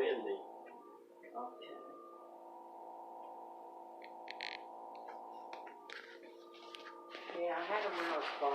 in me. Okay. Yeah, I had them when I was 5.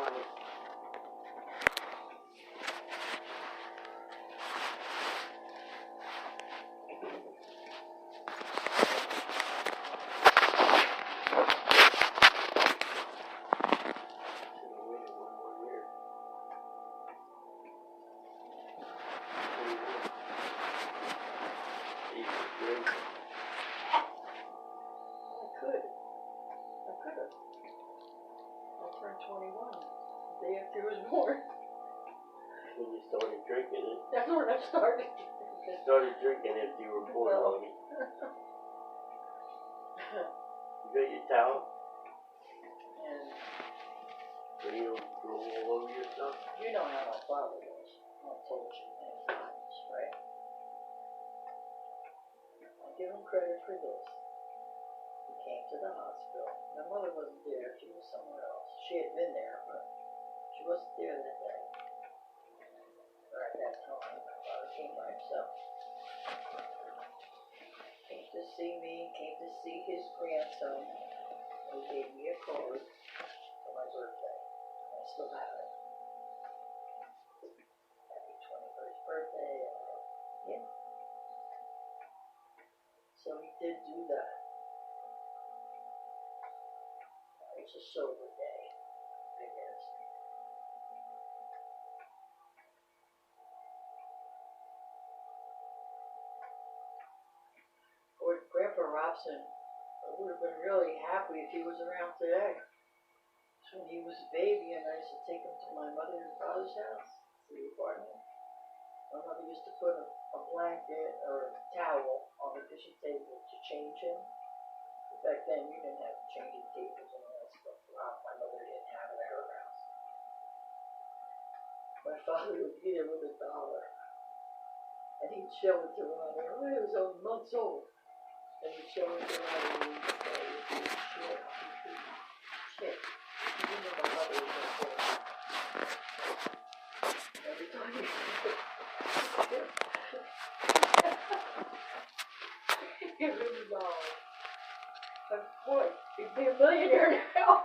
I could have. I turned 21 the day after he was born. When you started drinking it. That's when I started. You started drinking after you were born, Lonnie. You got your towel? And so you don't drool all over yourself? You know how my father was. I told you many times, right? I give him credit for this. He came to the hospital. My mother wasn't there. She was somewhere else. She had been there, but she wasn't there that day. Or at that time. My father came by himself. Came to see me, came to see his grandson. He gave me a card for my birthday. I still have it. Happy 21st birthday. Yeah. So he did do that. It's a sober day, I guess. Or Grandpa Robson would have been really happy if he was around today. So when he was a baby and I used to take him to my mother and father's house, the apartment, my mother used to put a blanket or a towel on the kitchen table to change him. Back then you didn't have changing tables and all that stuff. My mother didn't have it at her house. My father would be there with $1. And he'd show it to her. It was only months old. And he'd show it to her and he'd say, shit. You know my mother was going to say. Every time he give him $1. But boy, he'd be a millionaire now.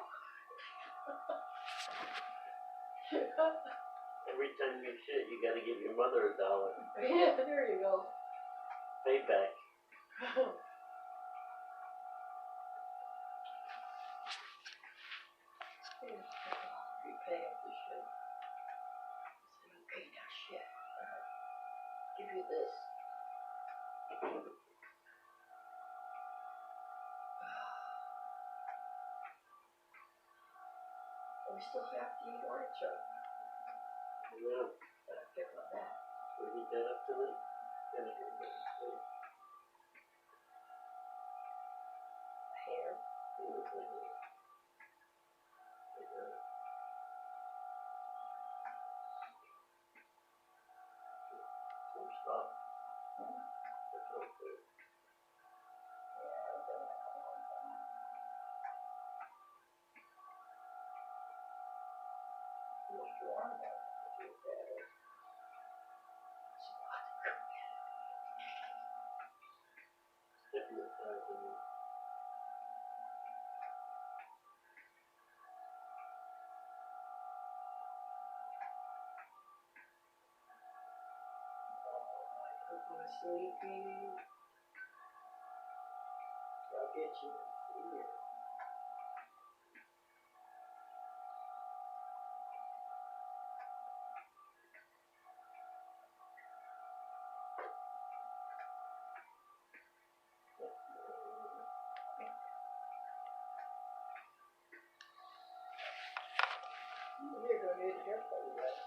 Every time you shit, you gotta give your mother $1. Yeah, there you go. Payback. You pay him for shit. I said, okay, now shit. Give you this. We still have to eat artichoke. Yeah. But I pick on that. We eat that up to the vinegar. Hair. Some stuff. That's okay. Yeah, I've done that a long time. Feels warm though. It feels better. It's a lot to cook. Hypnotizing you. I'm sleepy. I'll get you here. You're going to need a haircut, you guys.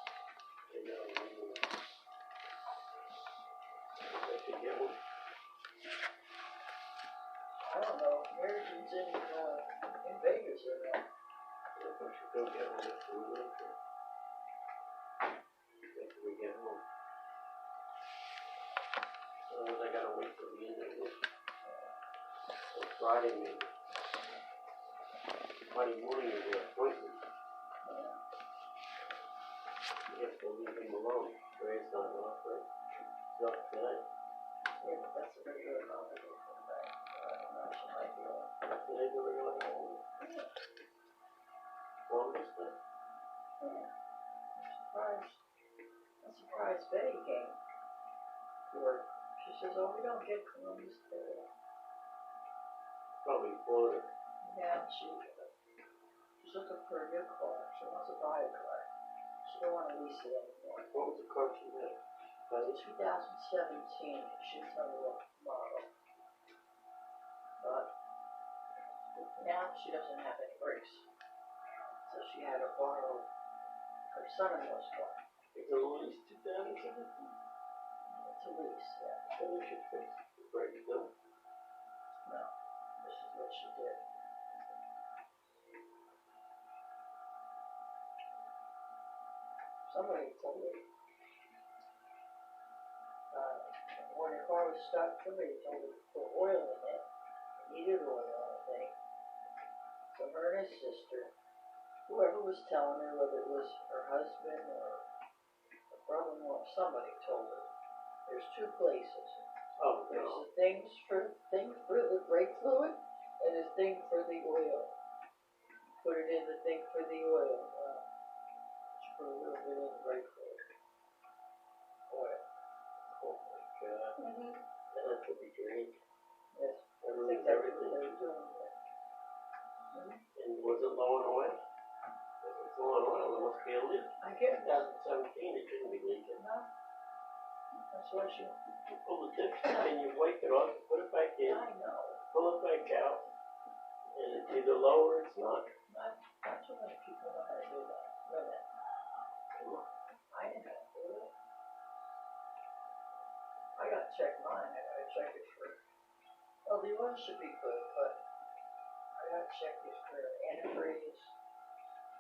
I should get one. I don't know if Americans in Vegas or not. I should go get one after we leave here. After we get home. Otherwise I gotta wait till the end of this. So Friday maybe. Friday morning is the appointment. You have to leave him alone. Ray's not off, right? He's up today. Yeah, Columbus Day. Yeah. I'm surprised Betty came to work. She says, oh, we don't get Columbus Day. Probably Florida. Yeah, she's looking for a new car. She wants to buy a car. She don't want to lease it anymore. What was the car she had? 2017. She's on the model. But now she doesn't have any brakes. So she had to borrow her son-in-law's car. It's at least 2017. It's a lease, yeah. So they should fix the brakes, no? No, this is what she did. Somebody told me, when the car was stuck, somebody told her to put oil in it. It needed oil, I think. So her and his sister, whoever was telling her, whether it was her husband or her brother-in-law, somebody told her, there's two places. Oh, There's no. a thing for the brake fluid and a thing for the oil. Put it in the thing for the oil. She put a little bit in the brake fluid. Oil. Oh, my God. Mm-hmm. That has to be drained. Yes. That I ruins think that's what everything. they were doing. And was it low on oil? If it's low on oil, it must be a leak. I guess. 2017, it shouldn't be leaking. No. That's what she. You pull the dipstick and you wipe it off, you put it back in, I know. pull it back out, and it's either low or it's not. Not too many people know how to do that. Women. Come on. I didn't know how to do it. I gotta check mine. I gotta check it for. Well, the oil should be good, but I gotta check it for antifreeze.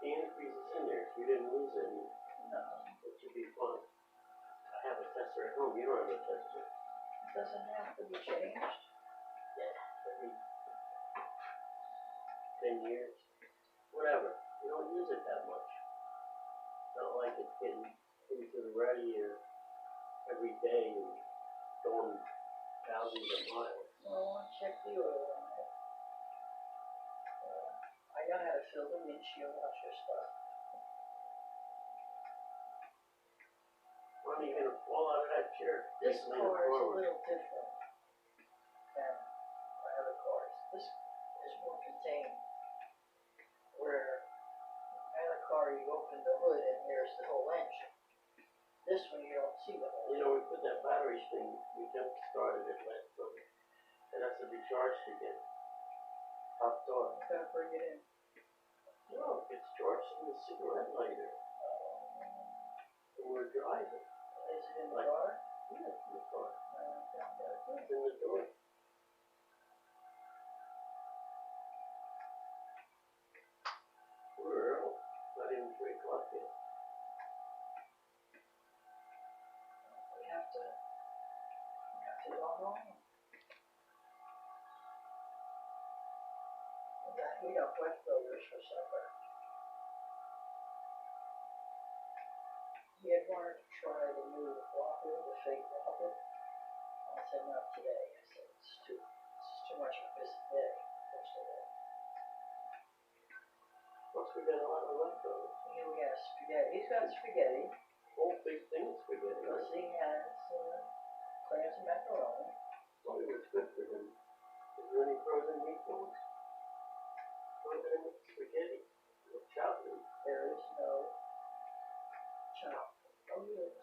The antifreeze is in there, if you didn't lose any, No, it should be fine. I have a tester at home, you don't have a tester. it doesn't have to be changed. Every 10 years, whatever, you don't use it that much. It's not like it's getting into the radiator every day and going thousands of miles. Well, I want to check the oil on it. I know how to fill the windshield washer stuff. When are you gonna fall out of that chair? This Lean it car is a forward. little different than my other cars. This is more contained. Where my other car, you open the hood and there's the whole engine. This one, you don't see the whole You know, we put that battery thing, we jump started it last summer. It has to be charged again. Top door. You gotta bring it in. No, it's charged in the cigarette lighter. When we're driving. Is it in the Like- car? Yeah, it's in the car. Good. It's in the door. We're early. Not even 3 o'clock yet. We have to go home. We got heat up leftovers for supper. He had wanted to try the new Whopper, the fake Whopper. I said not today. I said it's too much of a busy day. First of all. Plus we got a lot of leftovers. We got spaghetti. He's got spaghetti. Whole big thing of spaghetti. Plus he has clams and macaroni. Well, it was good for him. Is there any frozen meatballs? Frozen spaghetti. Or chopped meat. There is no chop. Oh yes.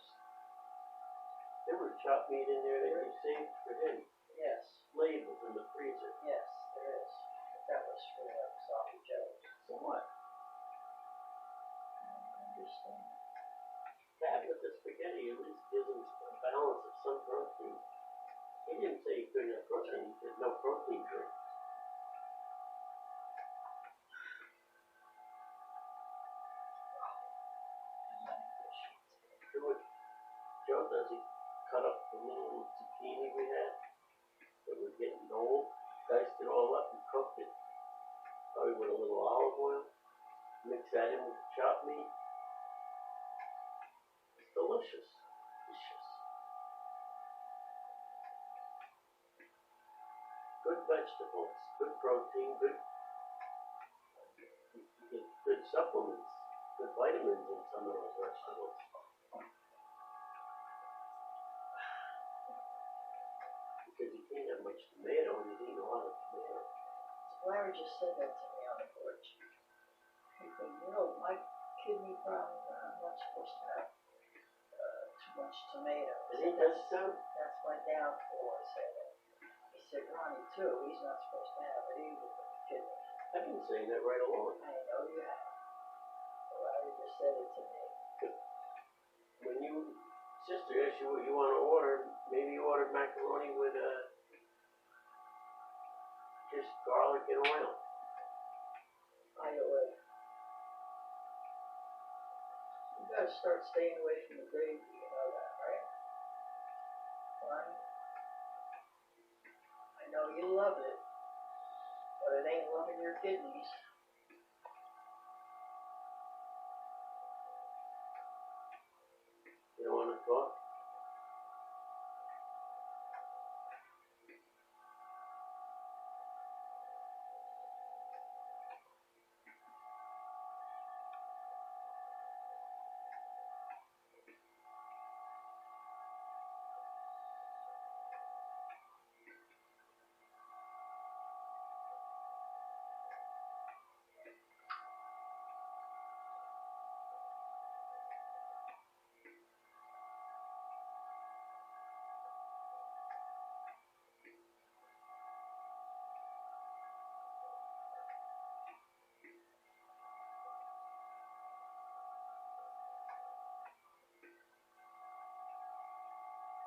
There was chopped meat in there that you saved for him. Yes. Labeled in the freezer. Yes, there is. That was for sloppy joes. So what? I don't understand. That with the spaghetti at least gives him a balance of some protein. He didn't say he couldn't have protein, he said no protein drink. Do what Joe does, he cut up the little zucchini we had that was getting old, diced it all up and cooked it. Probably with a little olive oil. Mix that in with the chopped meat. It's delicious. Delicious. Good vegetables, good protein, good supplements, good vitamins in some of those vegetables. Because you can't have much tomato when you're eating a lot of tomato. Larry just said that to me on the porch. He said, you know, my kidney problem, I'm not supposed to have too much tomato. And he does so. That's my downfall, I said. He said, Ronnie too, he's not supposed to have it either, but the kidney. I've been saying that right along. I know you have. Larry just said it to me. When you sister asked you what you want to order, maybe you ordered macaroni with just garlic and oil. Either way. You gotta start staying away from the gravy, you know that, right? Ronnie? I know you love it, but it ain't loving your kidneys. You don't want to talk?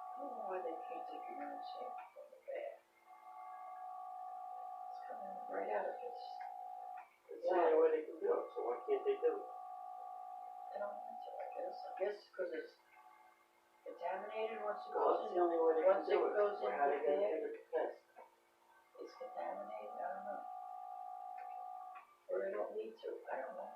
I don't know why they can't take your urine sample from the bag. It's coming right out of his. It's the only way they can do it, so why can't they do it? I don't answer, I guess. I guess because it's contaminated once it Well, goes it's in. the only way they can Once do it it. goes Or in how the they gonna bag, do the test? it's contaminated. I don't know. Or they don't need to. I don't know.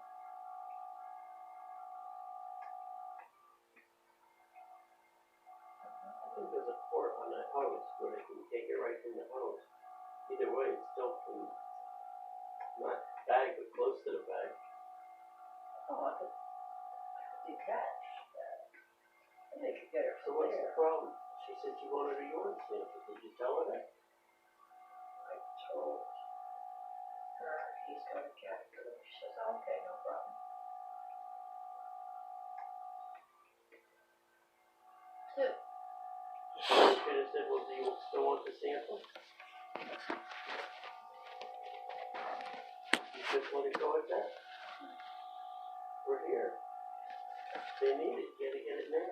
I think there's a port on that hose where they can take it right from the hose. Either way, it's still from, not bag, but close to the bag. Oh, I could detach that. And they could get it So from what's there. the problem? She said she wanted a urine sample. Did you tell her that? I told her he's got a caterpillar. She says, oh, okay, no problem. Good. She could have said, well, do you still want the sample? You just let it go at that? We're here. They need it. You gotta get it now.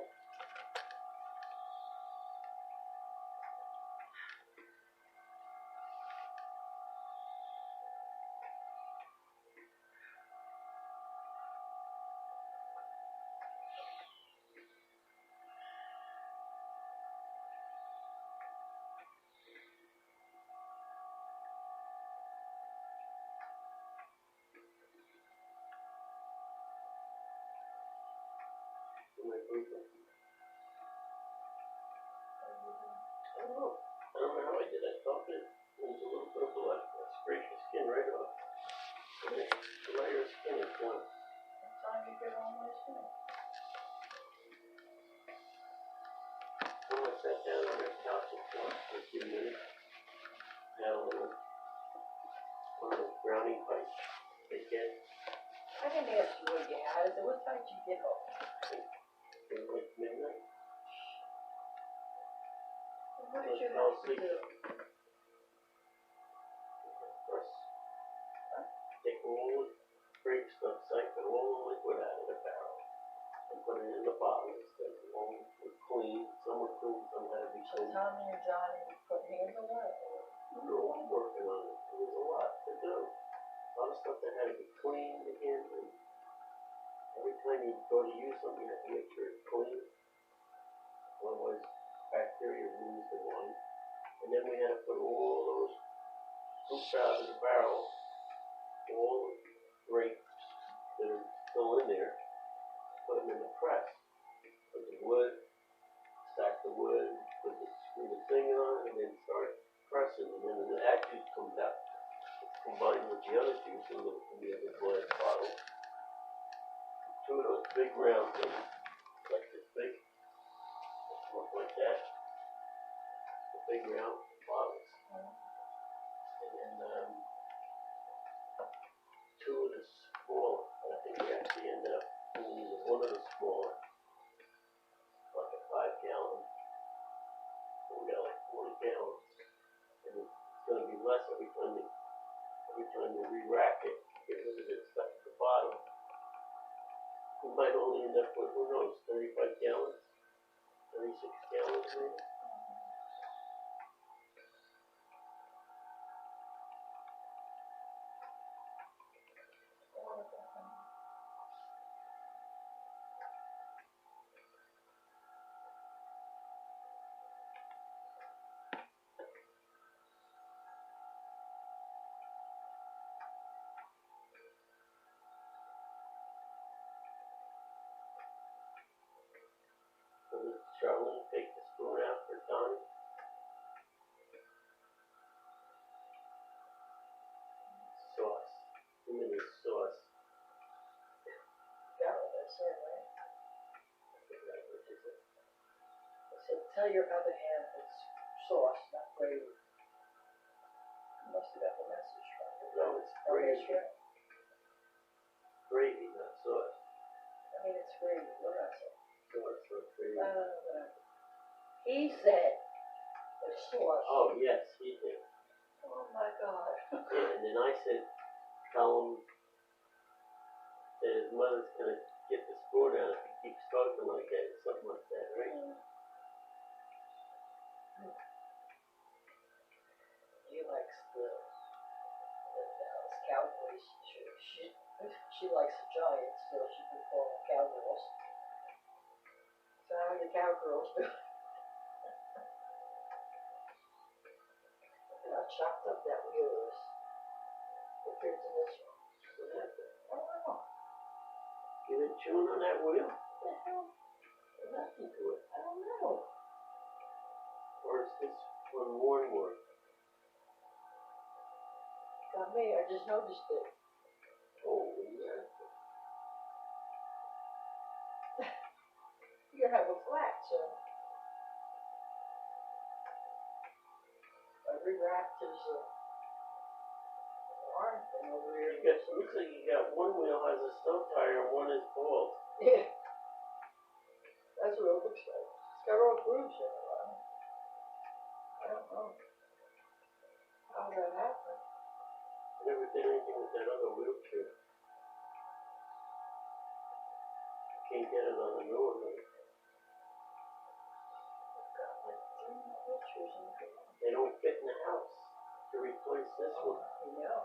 Am I breathing? I don't know. I don't know how I did. I felt it. There was a little bit of blood. I scraped the skin right off. And the layer of skin is gone. What time you get on my skin? When I sat down on that couch for a few minutes, I had a little one of those brownie bites they get. I didn't ask you what you had. I said, what time did you get home? It was like midnight. What did you have to do? First, take all the grape stuff, siphon all the liquid out of the barrel and put it in the bottle instead. All were clean. Some were clean, some had to be So clean. Tommy and Johnny put hands on that? We were all working on it. There was a lot to do. A lot of stuff that had to be cleaned again. And every time you go to use something, you have to make sure it's clean. Otherwise, bacteria lose the one. And then we had to put all those hoops out of the barrel, all the grapes that are still in there, put them in the press. Put the wood, stack the wood, screw the thing on, and then start pressing. And then when that juice comes out, it's combined with the other juice in the other glass bottle. big round thing, like this big, look like that, the big round bottles. And then, two of the smaller, and I think we actually ended up using one of the smaller, like a 5 gallon. We got like 40 gallons, and it's gonna be less every time you re-rack it, get rid of it stuff at the bottom. We might only end up with, who knows, 35 gallons, 36 gallons maybe. So does Charlene take the spoon out for Donnie? Sauce. Too many sauce. Got what I said, right? What is it? I said, tell your other hand it's sauce, not gravy. You must have got the message from you. No, it's Oh, yes, gravy. right. Gravy, not sauce. I mean, it's gravy, what did I say? Sauce, not gravy. Whatever. He said, it's sauce. Oh, yes, he did. Oh my God. Yeah, and then I said, tell him that his mother's gonna get the spoon out if he keeps talking like that, or something like that, right? He likes the Dallas Cowboys. She likes the Giants, so she can call them Cowgirls. So how do the Cowgirls do? Look how chopped up that wheel is compared to this one. What happened? I don't know. You been chewing on that wheel? What the hell? What happened to it? I don't know. Or is this one worn? Got me, I just noticed it. Oh, yeah. You're gonna have a flat soon. I re-wrapped his arm thing over here. Looks like you got one wheel has a snow tire and one is bald. Yeah. That's what it looks like. It's got all grooves in it, right? I don't know how that happened. I never did anything with that other wheelchair. Can't get it on the new one. Right? I've got like 3 pictures in the They don't fit in the house to replace this one. Yeah.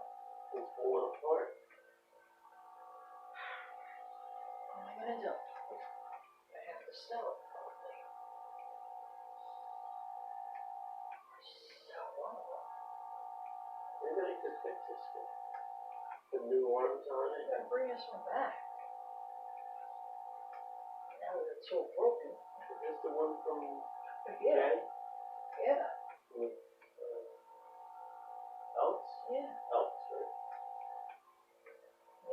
It's falling apart. What am I gonna do? I have to sell it probably. Sell one of them. Maybe they could fix this one. Put new arms on it. They're gonna bring us one back. Now that it's so broken. Is this the one from Yeah. Jay? Yeah. With Elks? Yeah. Elks, right?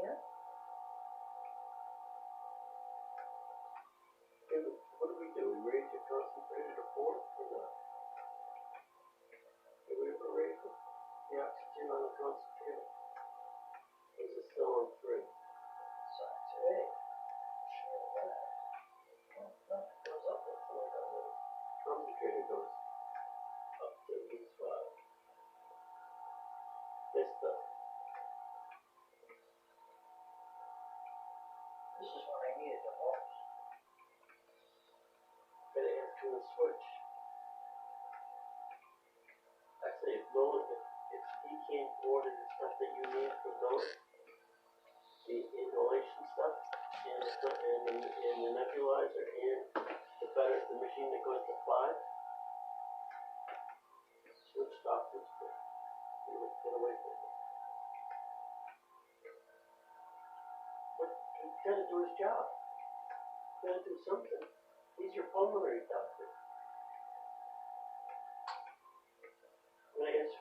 Yeah. Okay, what do? We raise the concentrated to 4 or not? Did we ever raise the oxygen on the concentrator? Or is it still on 3? So it's ready. Sure, yeah. No, it goes up with 4, doesn't it? Concentrator goes up to at least 5. This stuff. This is when I needed the most. Better ask him to switch. Actually, if he can't order the stuff that you need from those, the inhalation stuff, and the nebulizer, and the machine that goes to 5, switch doctors to. He would get away from it. But he's got to do his job. He's got to do something. He's your pulmonary doctor. When I asked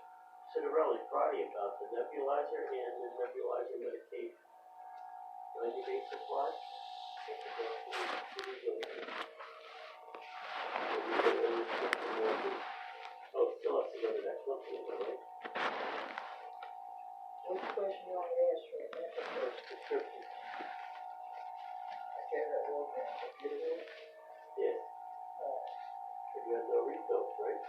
Citarelli Friday about the nebulizer and the nebulizer medication, 90-day supply, Oh, still has to go to that company, right? Which question you want me to ask right now? Prescription. I can't remember what the computer is. Yes. If you have no refills, right?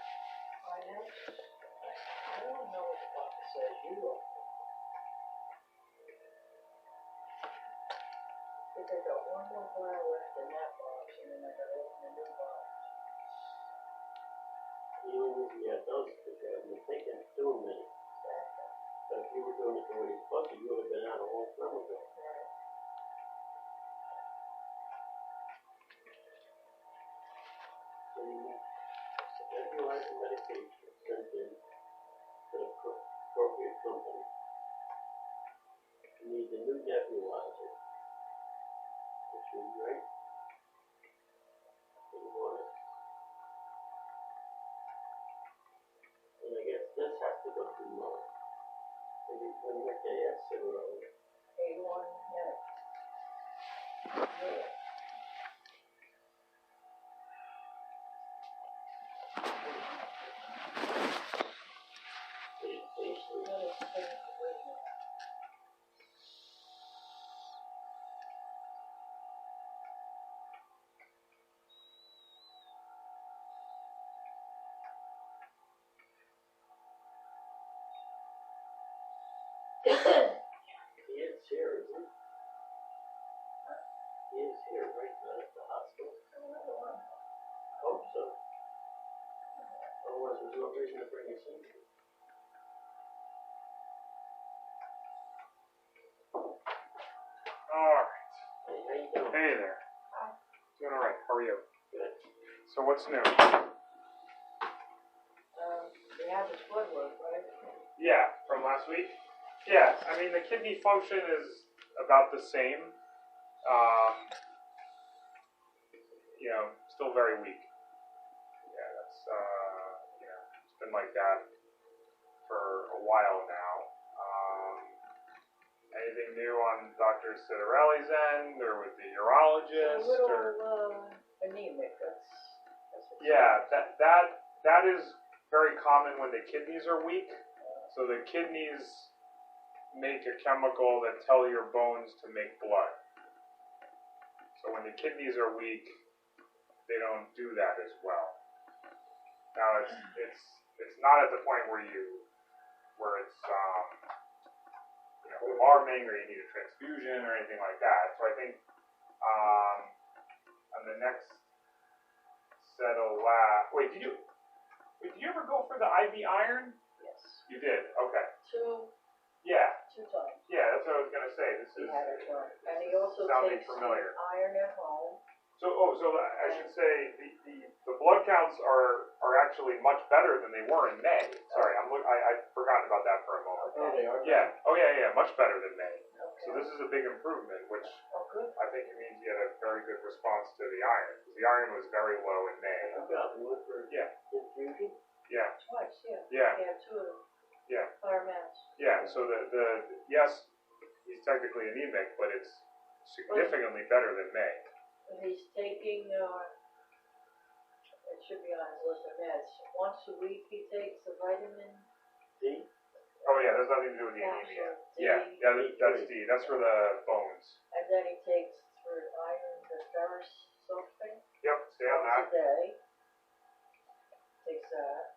Finance? I don't know what the doctor says you are. I think I got one more vial left in that box, and then I gotta open a new box. Even if you had those, because you haven't been taking it too many. But if you were doing it the way you're supposed to, you would have been out a long time ago. Right. So you need every line of medication sent in to the appropriate company. You need the new nebulizer, which is right. And you want it. And I guess this has to go through Mo. Maybe when you get the S or A1 minute. Yeah. What is the thing for waiting? He is here, isn't he? He is here, right? Not at the hospital. I hope so. Otherwise, there's no reason to bring us in here. Alright. Hey, how you doing? Hey there. Hi. Doing alright. How are you? Good. So what's new? They have his blood work, right? Yeah, from last week? Yeah, I mean the kidney function is about the same. Still very weak. Yeah, that's it's been like that for a while now. Anything new on Dr. Citarelli's end or with the urologist? A little or... anemic. That's what Yeah, that is very common when the kidneys are weak. So the kidneys make a chemical that tell your bones to make blood. So when the kidneys are weak, they don't do that as well. Now it's not at the point where it's alarming or you need a transfusion or anything like that. So I think on the next set of did you ever go for the IV iron? Yes. You did. Okay. Two times. Yeah, that's what I was gonna say. This He is had it done. And he also sounding takes familiar. iron at home. So I should say the blood counts are actually much better than they were in May. Sorry, I forgot about that for a moment. Oh, they are? Yeah. Oh yeah, much better than May. Okay. So this is a big improvement, which Oh, good. I think it means you had a very good response to the iron. The iron was very low in May. I've got one for infusion. Yeah. Twice, yeah. Yeah. He had two of them. Yeah. Fireman's. Yeah. So the yes, he's technically anemic, but it's significantly better than May. He's taking, it should be on his list of meds. Once a week he takes a vitamin D. Oh yeah, there's nothing to do with the anemia. capsule, D, That's D. That's for the bones. and then he takes for iron, the ferrous sulfate. Yep, stay on Once a that. day. Takes that.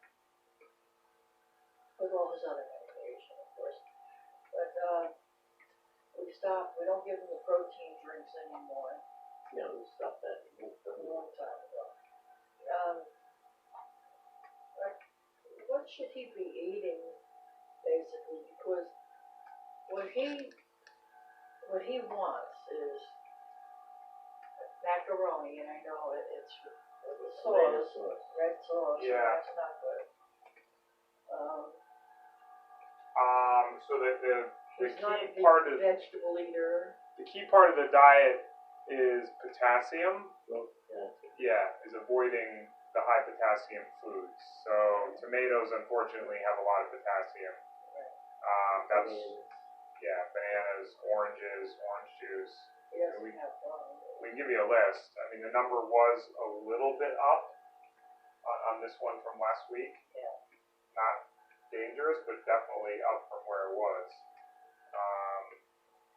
With all his other medication, of course. But, we stopped, we don't give him the protein drinks anymore. Yeah, we stopped that A long time ago. What should he be eating, basically? Because what he wants is macaroni, and I know it's sauce, red sauce. Yeah. That's not good. So the He's not a key big part of vegetable eater. the key part of the diet is potassium. Well, Yeah, is avoiding the high potassium foods. So tomatoes, unfortunately, have a lot of potassium. That's bananas, oranges, orange juice. He doesn't have one. we can give you a list. I mean, the number was a little bit up on this one from last week. Yeah. Not dangerous, but definitely up from where it was.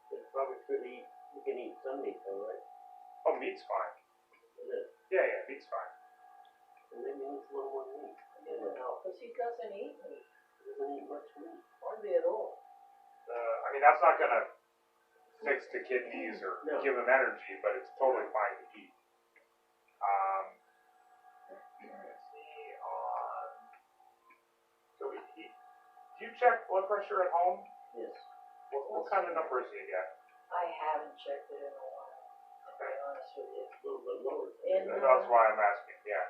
It probably could eat, you can eat some meat though, right? Oh, meat's fine. Is it? Yeah, meat's fine. And maybe he needs a little more meat. Because he doesn't eat meat, He doesn't eat much meat. hardly at all. I mean, that's not gonna fix the kidneys or No. give them energy, but it's totally fine to eat. Let's see so do you check blood pressure at home? Yes. What kind of numbers do you get? I haven't checked it in a while, to be honest with you. A little bit lower. In, That's why I'm asking, yeah.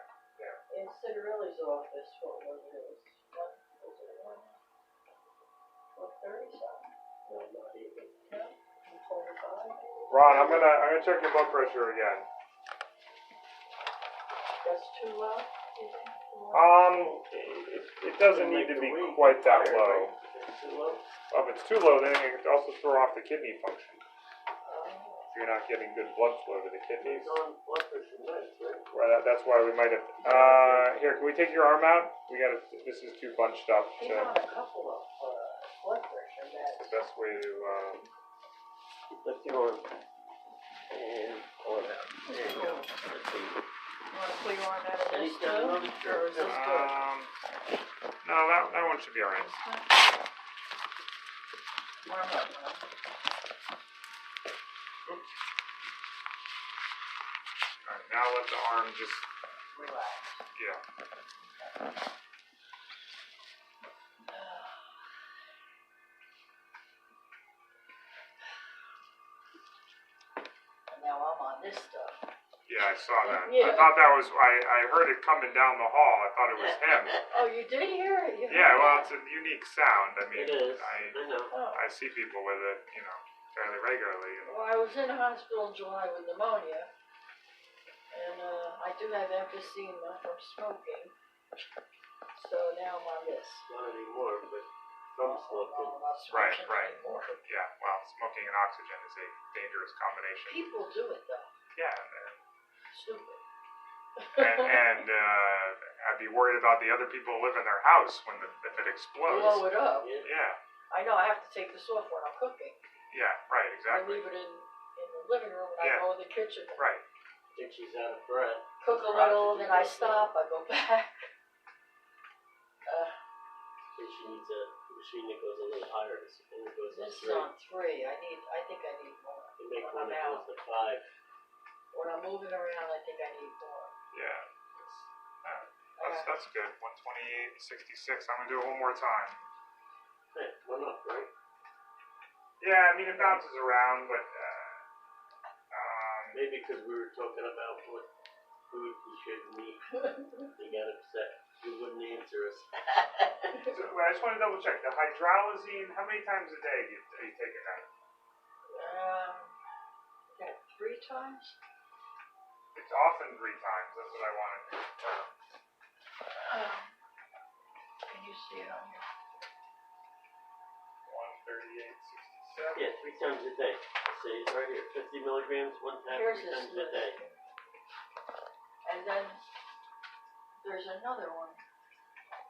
in Citarelli's office, what was it? It was 130 something? No, not even. No? 125? Ron, I'm gonna check your blood pressure again. That's too low, you think? It doesn't need to be quite that low. It's too low? If it's too low, then it can also throw off the kidney function. Oh. If you're not getting good blood flow to the kidneys. It's on blood pressure meds, right? Well, that's why we might have. Here, can we take your arm out? This is too bunched up. He's To, on a couple of blood pressure meds. the best way to. Lift your arm. And pull it out. There you go. Let's see. You want to put your arm out of this He's got too? another Or is this good? No, that one should be alright. Arm up, huh? Alright, now let the arm just. Relax. Yeah. And now I'm on this stuff. Yeah, I saw that. I Yeah. thought that was. I heard it coming down the hall. I thought it was him. Oh, you did hear it? You Yeah, heard well, it? it's a unique sound. I mean, It is. I know. Oh. I see people with it, fairly regularly. Well, I was in the hospital in July with pneumonia, and I do have emphysema from smoking, so now I'm on this. Not anymore, but some smoking. I'm not Right, smoking right. anymore. Yeah, well, smoking and oxygen is a dangerous combination. People do it though. Yeah, Stupid. and I'd be worried about the other people who live in their house if it explodes. Blow it up. Yeah. Yeah, I know I have to take this off when I'm cooking. yeah, right, I exactly. leave it in the living room and Yeah. I go in the kitchen. Right. I think she's out of breath. Cook a little, then I stop, I go back. So she needs a machine that goes a little higher. This only goes up This is 3. on 3. I think I need more. You make When one I'm that out. goes to 5. When I'm moving around, I think I need more. Yeah. That's good. 128.66. I'm gonna do it one more time. Hey, went up, right? Yeah, I mean it bounces around, but Maybe because we were talking about what food we shouldn't eat. They got upset. You wouldn't answer us. so, I just want to double check the hydralazine. How many times a day are you taking that? Yeah, 3 times? It's often 3 times. That's what I wanted to confirm. Can you see it on here? 138.67. Yeah, 3 times a day. See, it's right here. 50 milligrams, 1 time, Here's 3 this times a list. day. And then there's another one.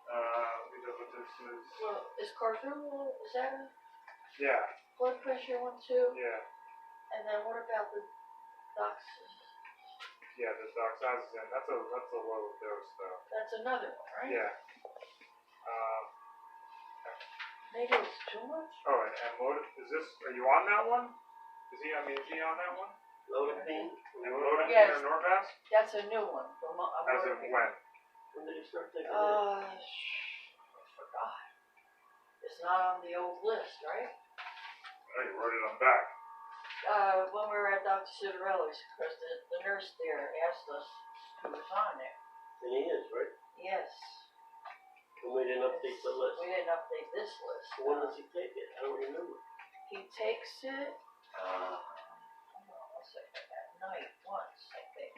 Let me know what this is. Well, is Carfillo, is that a Yeah, blood pressure one too? yeah, And then what about the dox? yeah. The doxazosin. That's a low dose though. That's another one, right? Yeah. Maybe it's too much? Oh, and is this? Are you on that one? Is he on that one? Lodipine? And Lodipine Yes. or Norvasc? That's a new one. As of when? When did you start taking it? I forgot. It's not on the old list, right? Oh, you wrote it on the back. When we were at Dr. Citarelli's, because the nurse there asked us who was on there. And he is, right? Yes. And we didn't update the list. We didn't update this list. So when does he take it? I don't remember. He takes it, hold on one second, at night once, I think.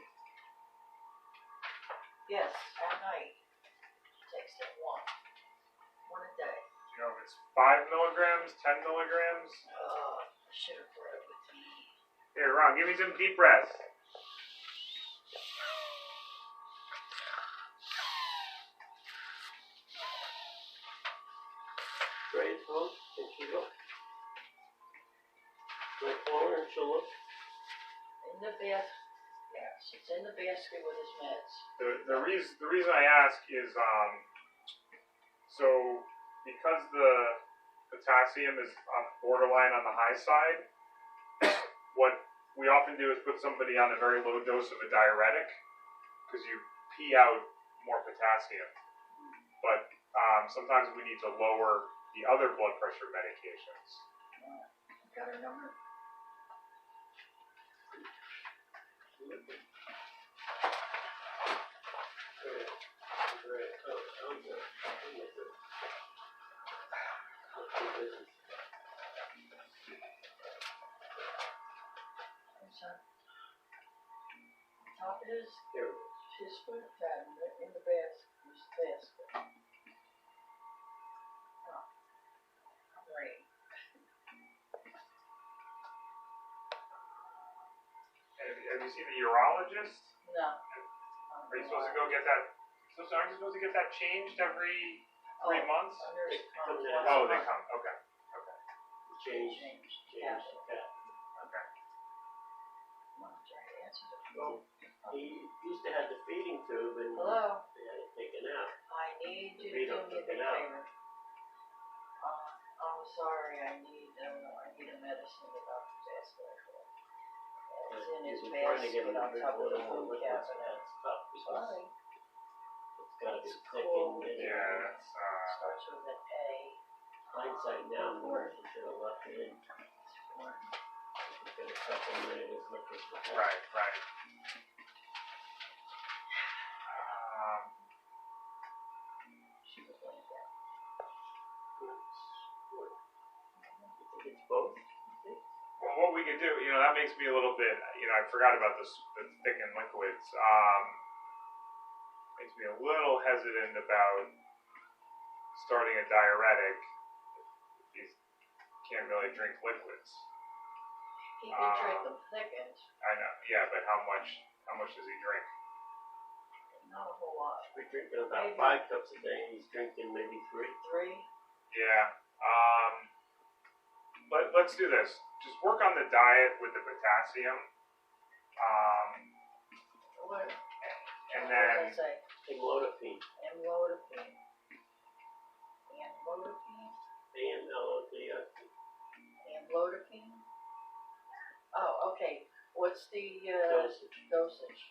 Yes, at night. He takes it one a day. You know, if it's 5 milligrams, 10 milligrams. I should have brought it with me. Here, Ron, give me some deep breaths. Ray's home? Can she look? Can I call her and she'll look? In the basket, yes, it's in the basket with his meds. The reason I ask is so because the potassium is on borderline on the high side, what we often do is put somebody on a very low dose of a diuretic because you pee out more potassium. But sometimes we need to lower the other blood pressure medications. Got her number? Top it is Here it is. his foot pattern in the basket. His basket. Oh, great. Have you seen the urologist? No. Are you supposed to go get that? So aren't you supposed to get that changed every 3 months? A nurse comes They once Oh, a they month. come. Okay. Change. Yeah. Okay. Come on, try to answer the Well, phone. he used to have the feeding tube and Hello? they had it taken out. I need you to Read do up me a the big canal. favor. I'm sorry, I need a medicine about vascular health. It's in his You've been trying to get basket him on to drink top a of the little more food liquids, cabinet. that's tough because Sorry. it's gotta be It's thick cool. and Yeah, that's Starts with an A. hindsight now, we should have left it in. We could have supplemented his liquids with that. right. She was like that. You think it's both? Well, what we could do, that makes me a little bit, I forgot about the thickened liquids. Makes me a little hesitant about starting a diuretic if you can't really drink liquids. He can drink them thickened, I know, yeah, but how much does he drink? not a whole lot. We're drinking about Maybe. 5 cups a day, he's drinking maybe 3. 3? Yeah. Let's do this. Just work on the diet with the potassium. What? And What then does that say? Amlodipine. Amlodipine. Amlodipine? AMLODIPINE. Amlodipine? Oh, okay. What's the dosage?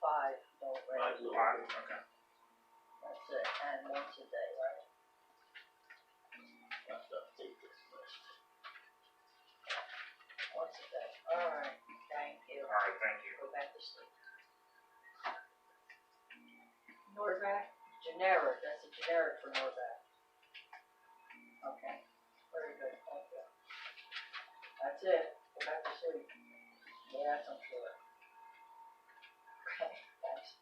Five, don't Five range. Five, okay. That's it, and once a day, right? Let's update this list. Once a day. Alright, thank you. All right, thank you. Go back to sleep. Norvac, generic, that's a generic for Norvac. Okay, very good, thank you. That's it, go back to sleep. Yes, I'm sure. Okay, thanks.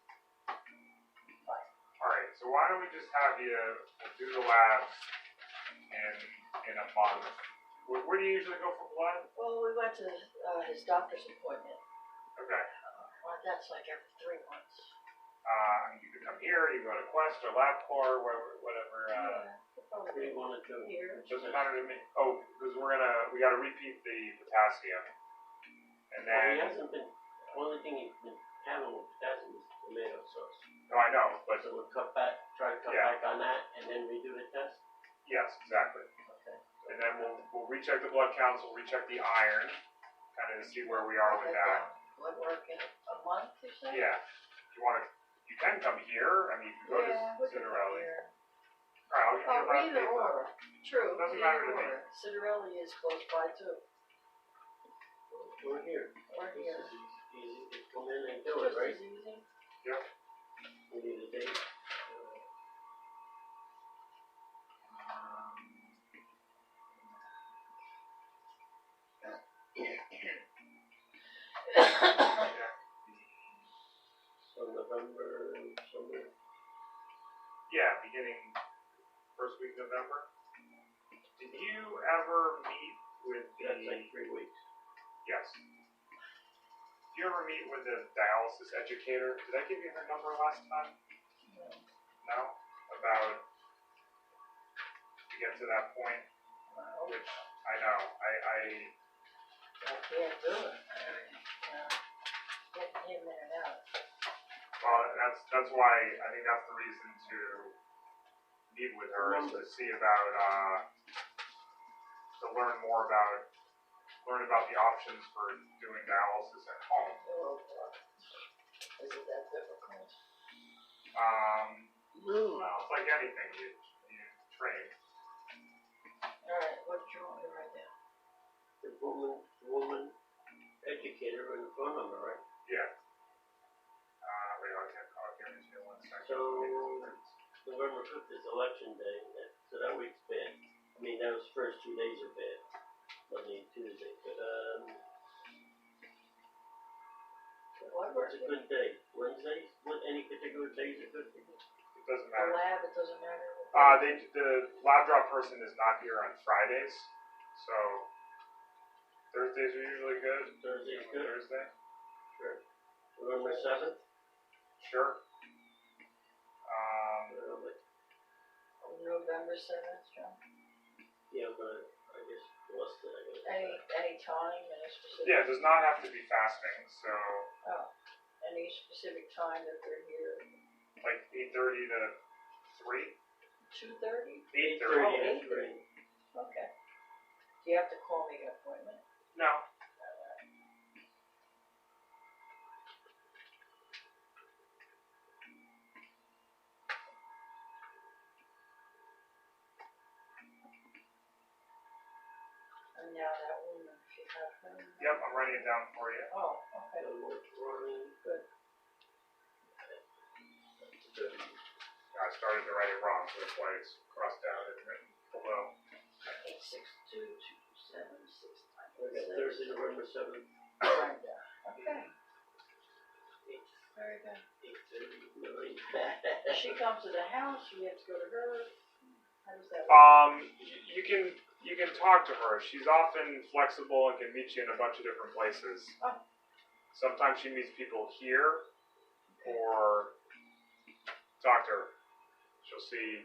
Bye. All right, so why don't we just have you do the labs in a month? Where do you usually go for blood? Well, we went to his doctor's appointment. Okay. Well, that's like every 3 months. You can come here, you go to Quest or LabCorp, whatever. Yeah, we'll What do probably you want to do? here. It doesn't matter to me. Oh, because we got to repeat the potassium, and Well, he then. hasn't been, the only thing he's been having with potassium is tomato sauce. No, I know, but So we'll try to cut Yeah. back on that and then redo the test? yes, exactly. Okay. And then we'll recheck the blood counts, we'll recheck the iron, kind of to see where we are with that. Blood work in a month, you said? Yeah. You can come here. I mean, you can go Yeah, we to can come Citarelli. here. All right, I'll give you Oh, about either or. True, Doesn't either matter to me. or. Citarelli is close by too. We're here. We're This here. is easy to come in and do Just it, right? as easy. Yep. We need a date. So November, somewhere. Yeah, beginning first week of November. Did you ever meet with That's the, like 3 weeks. yes. Do you ever meet with the dialysis educator? Did I give you her number last time? No? About to get to that point, which I know, I can't do it. Getting him in and out. well, that's why I think that's the reason to meet with her is to see about to learn about the options for doing dialysis at home. Oh, God. Is it that difficult? Well, it's like anything you train. Alright, what do you want me to write down? The woman educator and the phone number, right? Yeah. Wait, I'll give it to you 1 second. So, November 5th is election day, so that week's bad. I mean, those first 2 days are bad. Monday and Tuesday, but, what's a good day? Wednesdays? Any particular days are good for you? It doesn't The matter. lab, it doesn't matter. The lab drop person is not here on Fridays, so Thursdays are usually good. Thursday's good? Thursday? Sure. November 7th? Sure. November 7th, John? Yeah, but I guess lost it. Any time, any specific? Yeah, it does not have to be fasting, so Oh, any specific time that they're here? like 8:30 to 3? 2:30? 8:30. is great. Okay. Do you have to call me an appointment? No. And now that woman, she had her. Yep, I'm writing it down for you. Oh, okay. Good. I started to write it wrong, so that's why it's crossed out and written below. 8622765. We got Thursday, November 7th. Okay. Very good. 8:30. Does she come to the house? We have to go to her? How does that work? You can talk to her. She's often flexible and can meet you in a bunch of different places. Oh. Sometimes she meets people here, or talk to her. She'll see.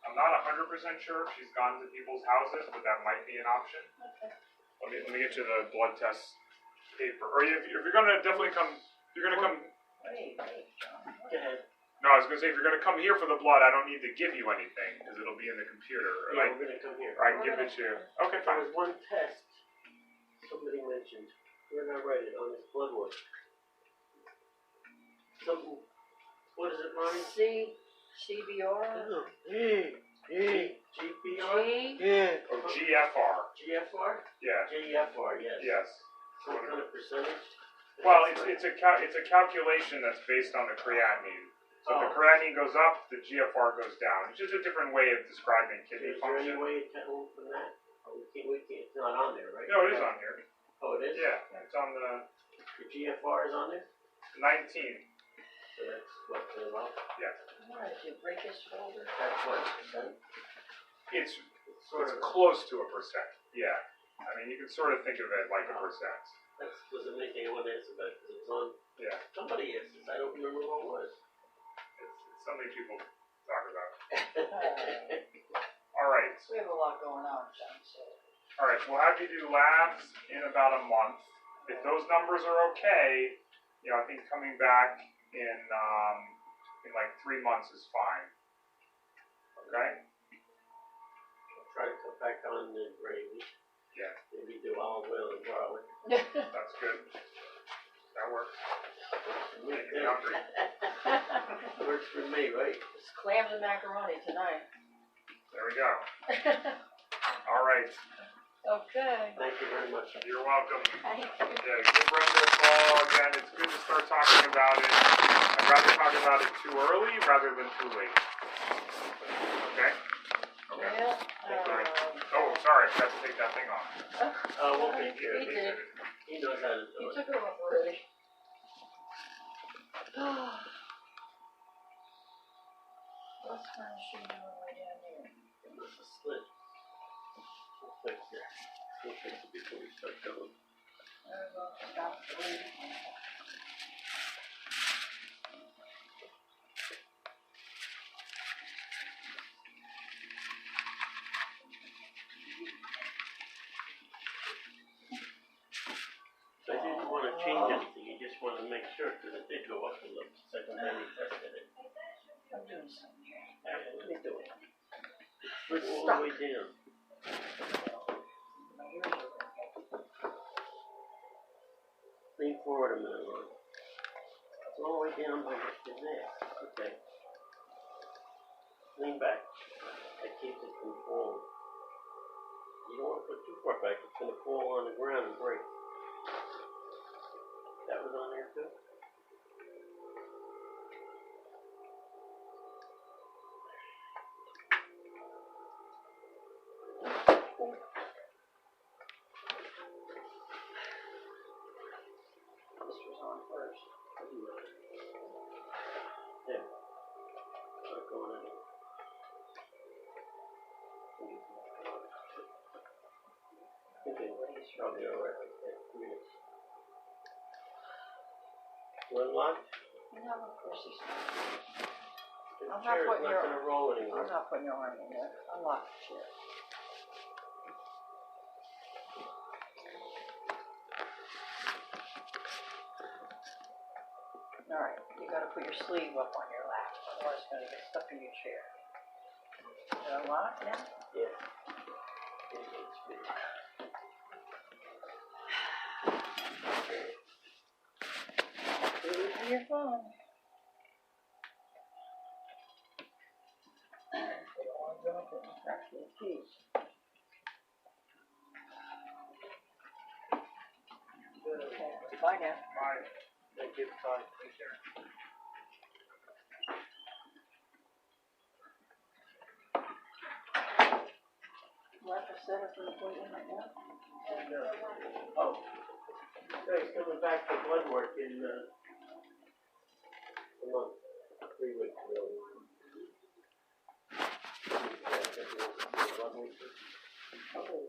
I'm not 100% sure if she's gone to people's houses, but that might be an option. Okay. Let me get you the blood test paper. Or if you're gonna definitely come, you're gonna come. Wait, John. Go ahead. No, I was gonna say if you're gonna come here for the blood, I don't need to give you anything because it'll be in the computer. Or Yeah, we're gonna come here. I can give it to you. Okay, There fine. was one test somebody mentioned. Where did I write it? On this blood work. Something. What is it, Ronnie? CBR? GPR? G? Or GFR. GFR? Yeah. GFR, yes. Yes. Some kind of percentage? Well, it's a calculation that's based on the creatinine. So if the creatinine goes up, the GFR goes down. It's just a different way of describing kidney Is there any function. way to tell from that? Oh, we can't, it's not on there, right? No, it is on here. Oh, it is? Yeah, it's on the The GFR is on there? 19. So that's what, well, What, did you break his shoulder? that's what, It's sort of, close to a percent. Yeah. I mean, you can sort of think of it like a percent. that was the main thing I wanted to ask about, because it's on, Yeah. somebody asked this, I don't remember who it was. It's something people talk about. Uh, All right. We have a lot going on, John, so. All right. We'll have you do labs in about a month. If those numbers are okay, I think coming back in like 3 months is fine. Okay. I'll try to cut back on the gravy. Yeah. Maybe do olive oil and garlic. That's good. That works. Make me hungry. Works for me, right? It's clams and macaroni tonight. There we go. All right. Okay. Thank you very much. You're welcome. Thank you. Yeah, give Brenda a call again. It's good to start talking about it. I'd rather talk about it too early rather than too late. Okay? Okay. Yeah. Oh, sorry. I forgot to take that thing off. We'll take care of He it. did. He knows how to do He it. took it off already. What's my shoe doing way down here? It was a slip. We'll fix it. We'll fix it before we start going. Stop the bleeding. So I didn't want to change anything, you just want to make sure, because it did go up a little, second time we tested it. I'm doing something here. What are you doing? It's All stuck. the way down. My ears are ringing. Lean forward a minute, Ron. It's all the way down by the neck. Okay. Lean back. That keeps it from falling. You don't want to put too far back, it's going to fall on the ground and break. That was on there too? This was on first. There. Not going in. Okay, I'll be alright like that. 2 minutes. You unlocked? No, of course he's not. The I'm not chair's putting not your- gonna roll anymore. I'm not putting your arm in there. Unlock the chair. Alright, you gotta put your sleeve up on your lap, otherwise it's gonna get stuck in your chair. Is it unlocked now? Yeah. It's good. Go to your phone. You don't want to go into the actual keys. Okay, bye now. Bye. Thank you. Bye. Take care. Do I have to set up an appointment right now? Oh. So he's coming back for blood work in, a month. 3 weeks, really. Oh.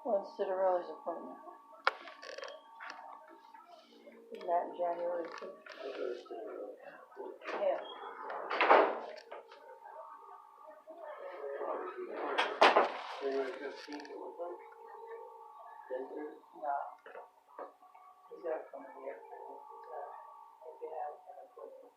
When's Citarelli's appointment? Is that in January too? Yeah. January 15th, it was like? 10:30? No. He's got to come in here. If you have an appointment.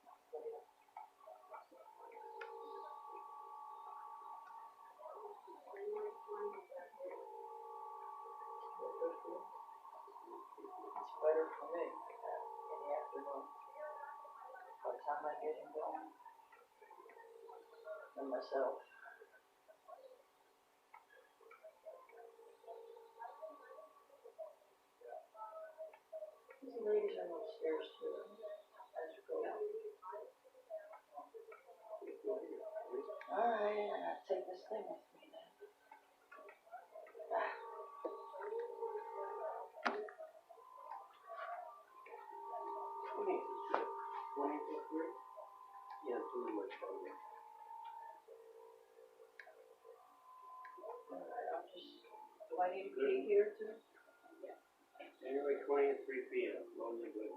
It's better for me in the afternoon. By the time I get him going. And myself. These ladies are upstairs too. As you go. Alright, I gotta take this thing with me then. Yeah, pretty much. Alright, I'll just, do I need to be here too? January 20th, 3 p.m. Lonely good.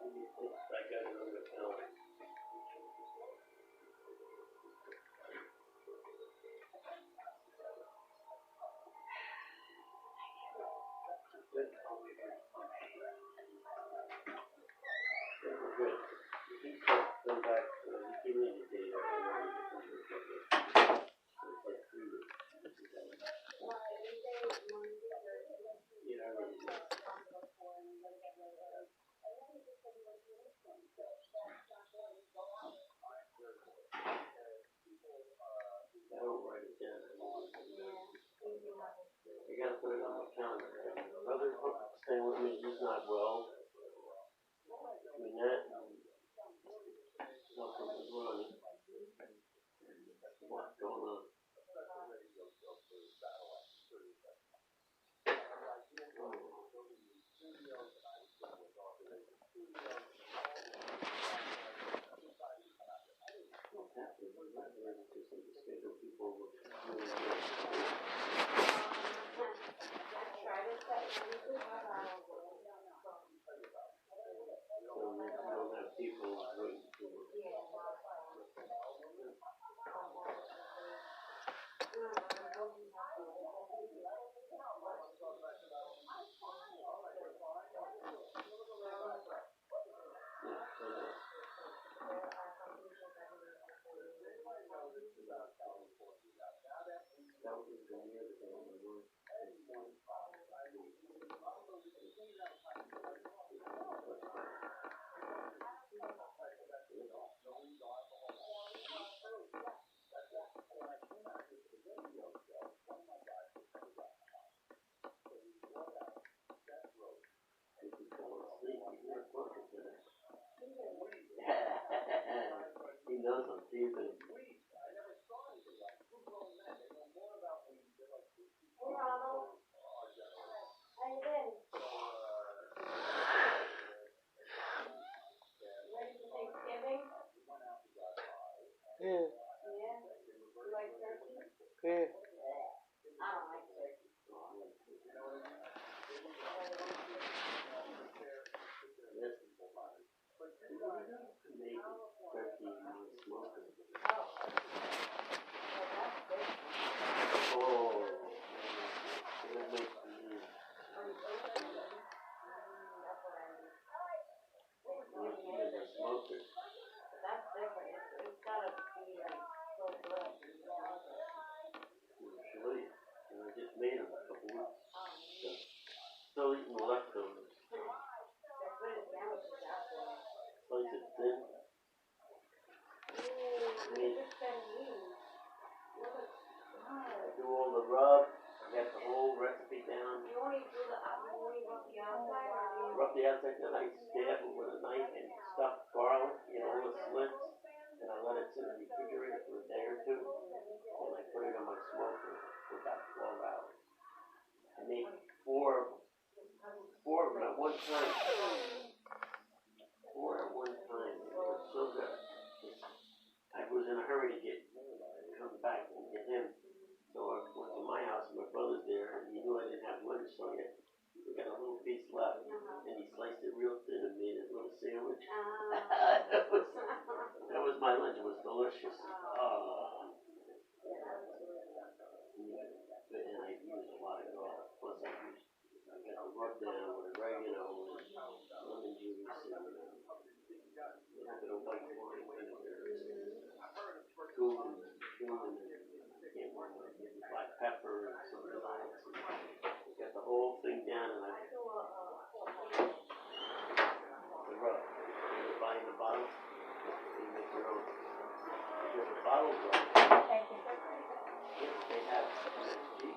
I got it on the calendar. Good. I'll be back. Good. You can come back. You can leave the day after. It's like 3 weeks. Yeah. Maybe 13 months smoking. Oh, that makes me. As a smoker. Actually, and I just made them a couple weeks. So, still eating the leftovers. Slice it thin. I do all the rub. I got the whole recipe down. Rub the outside, then I stab it with a knife and stuff garlic in all the slits. And I let it sit in the refrigerator for a day or two. And I put it on my smoker for about 12 hours. I made four of them at one time. Four at one time. It was so good. I was in a hurry to come back and get him. So I went to my house and my brother's there, and he knew I didn't have lunch, so we got a little piece left. And he sliced it real thin and made a little sandwich. that was my lunch. It was delicious. And I used a lot of garlic. Plus I got a rub down with oregano and lemon juice and a little bit of white wine vinegar and cumin and I can't remember, black pepper and some lights. And got the whole thing down and the rub. You buy in the bottle, you make your own. There's a bottle rub. Yes, they have MSG.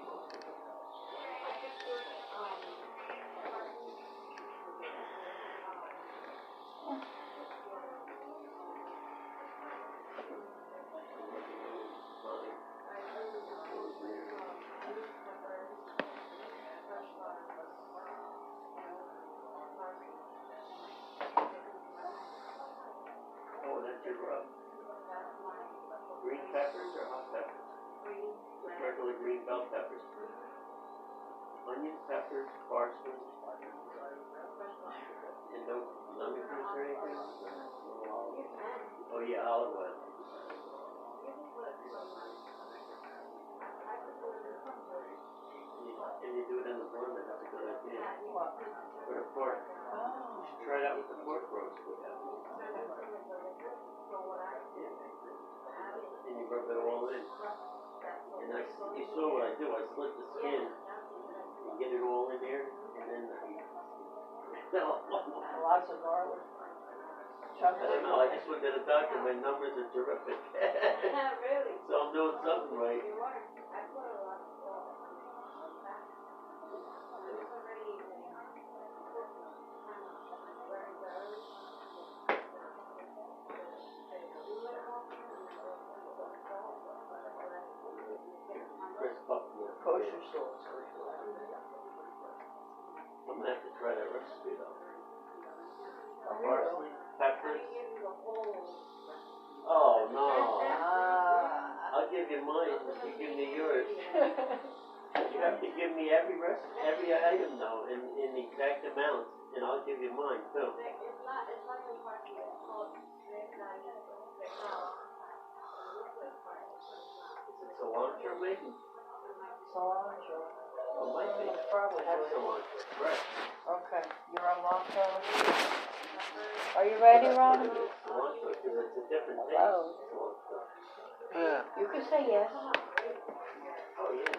Oh, that's your rub. Green peppers or hot peppers? Just regular green bell peppers. Onion, peppers, parsley, and no lemon juice or anything? Oh yeah, olive oil. And you do it in the blender, that's a good idea. For the pork. You should try it out with the pork roast we have. And you rub it all in. And you saw what I do, I slit the skin and get it all in there, and then Lots of garlic. I don't know, I just went to the doctor, my numbers are terrific. Really? So I'm doing something right. Chris Buckner. Kosher sauce. I'm gonna have to try that recipe though. Oh, Parsley, peppers. Oh no. I'll give you mine if you give me yours. You have to give me every item though in the exact amount, and I'll give you mine too. Is it cilantro maybe? Cilantro. Oh, might be. Probably Have have cilantro. Right. Okay, you're on lock, Charlie? Are you ready, Ron? Cilantro, because it's a different taste. Hello. Cilantro. Yeah. You can say yes. Oh yeah.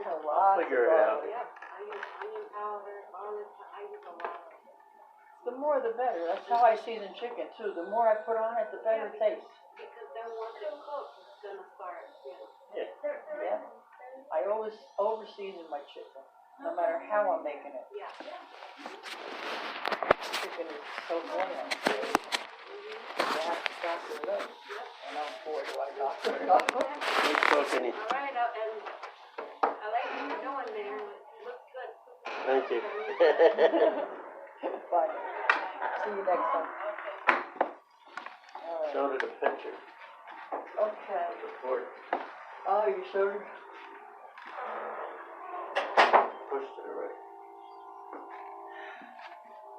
A lot. Figure it out. Onion powder, garlic, I use a lot. The more the better. That's how I season chicken too. The more I put on it, the better it tastes. Because then once it cooks, it's gonna start, Yeah. Yeah. I always over season my chicken, no matter how I'm making it. Yeah. Chicken is so bland. You have to doctor it up. And boy, do I doctor it up. Keep cooking it. All right, and I like what you're doing there. It looks good. Thank you. Bye. See you next time. All right. showed her the picture Okay. of the port. Oh, you showed her? Pushed it right.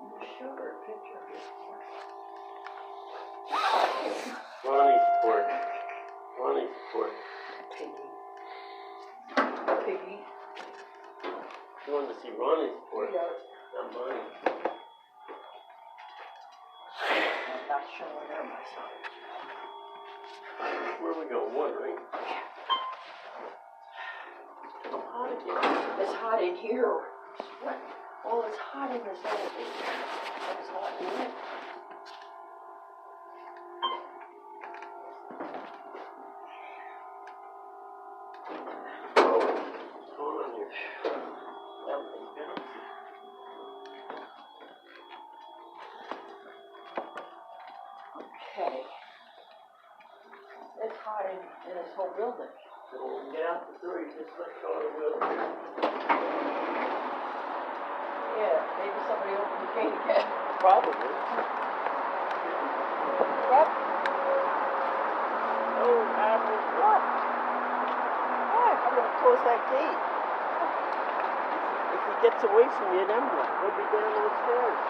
You showed her a picture of this one. Ronnie's port. Ronnie's port. Piggy. Piggy. She wanted to see Ronnie's port, Yeah. not mine. I'm not showing her myself. Where we go? One, right? Hot again. It's hot in here. What? Well, it's hot in this elevator. It's hot in here. Oh, what's going on here? Everything's good. Okay. It's hot in this whole building. So when we get out the door, you just let go of the wheelchair. Yeah, maybe somebody opened the gate again. Probably. Yep. Oh, Apple, what? What? I'm gonna close that gate. If he gets away from you, then what? He'll be down those stairs.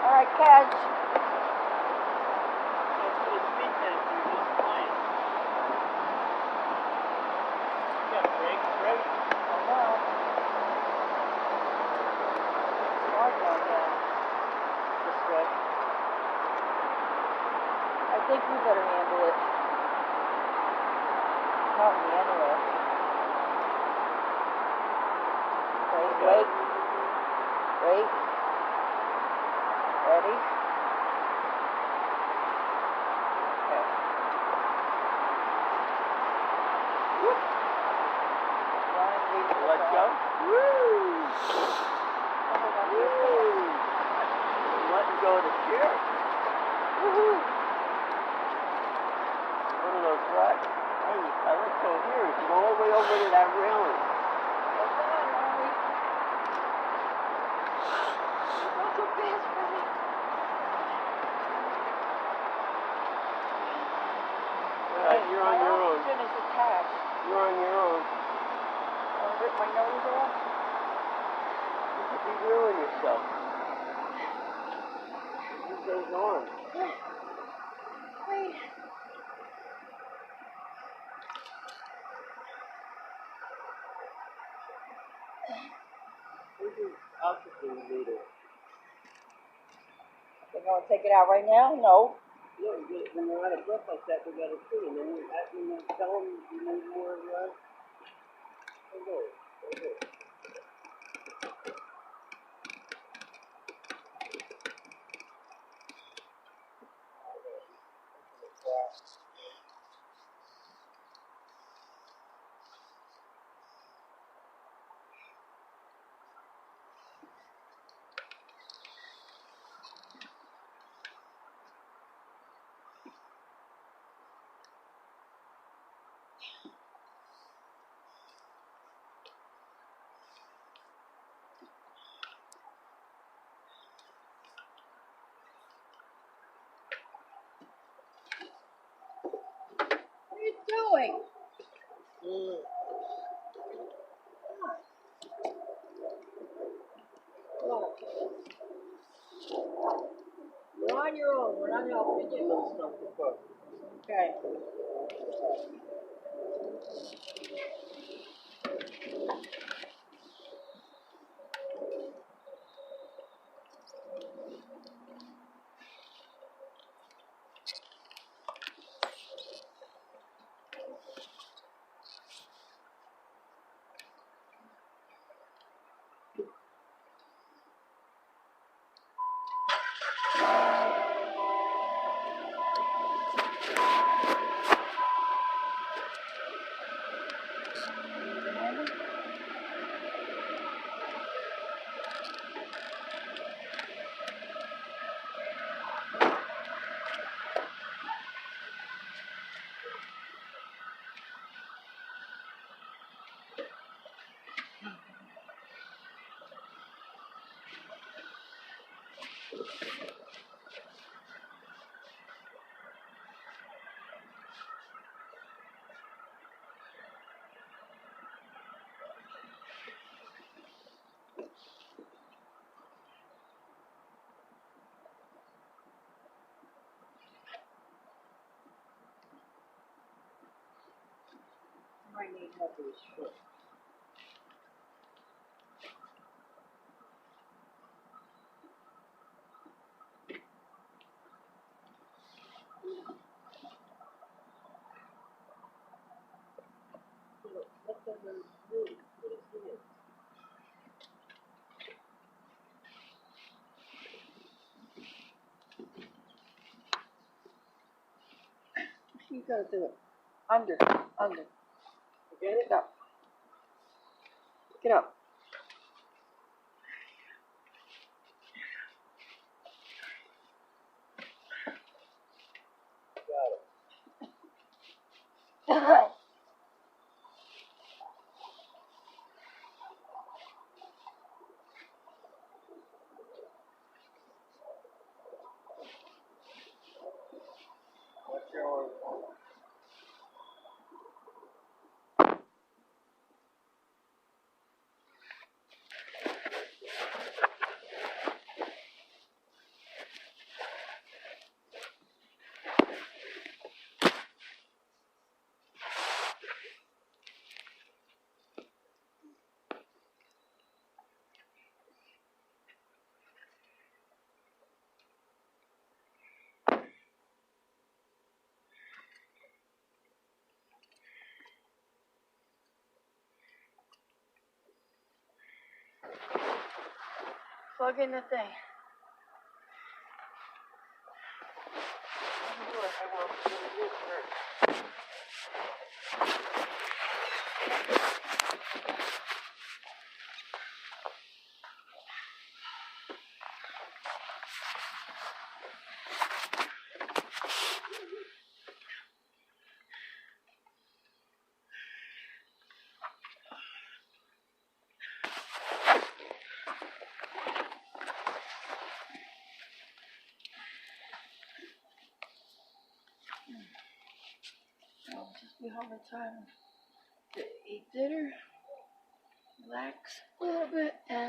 All right, catch. Don't put his feet down so he goes flying. You got brakes, right? Oh, no. It's hard down there. This way. I think we better handle it. Help me anyway. Wait. Wait. Ready? Okay. Whoop. Let go. Woo! Hold on to your Woo! pants. Letting go of the chair. Woohoo! One of those what? Hey, I let go here. You go all the way over to that railing. Hold on, Ronnie. Not so fast, Ronnie. You're on your own. oxygen is attached. You're on your own. I'll rip my nose off. You could be ruining yourself. It goes on. Wait. Where's your oxygen meter? They're gonna take it out right now? No. No, when you're out of breath like that, we gotta see. And then when you tell them you need more, okay. What are you doing? Look. You're on your own. We're not helping you. Okay. Might need help with his foot. Let them move with his head. You gotta do it. Under. Get it up. Get up. What's yours? Plug in the thing. I'll just be home in time to eat dinner, relax a little bit, and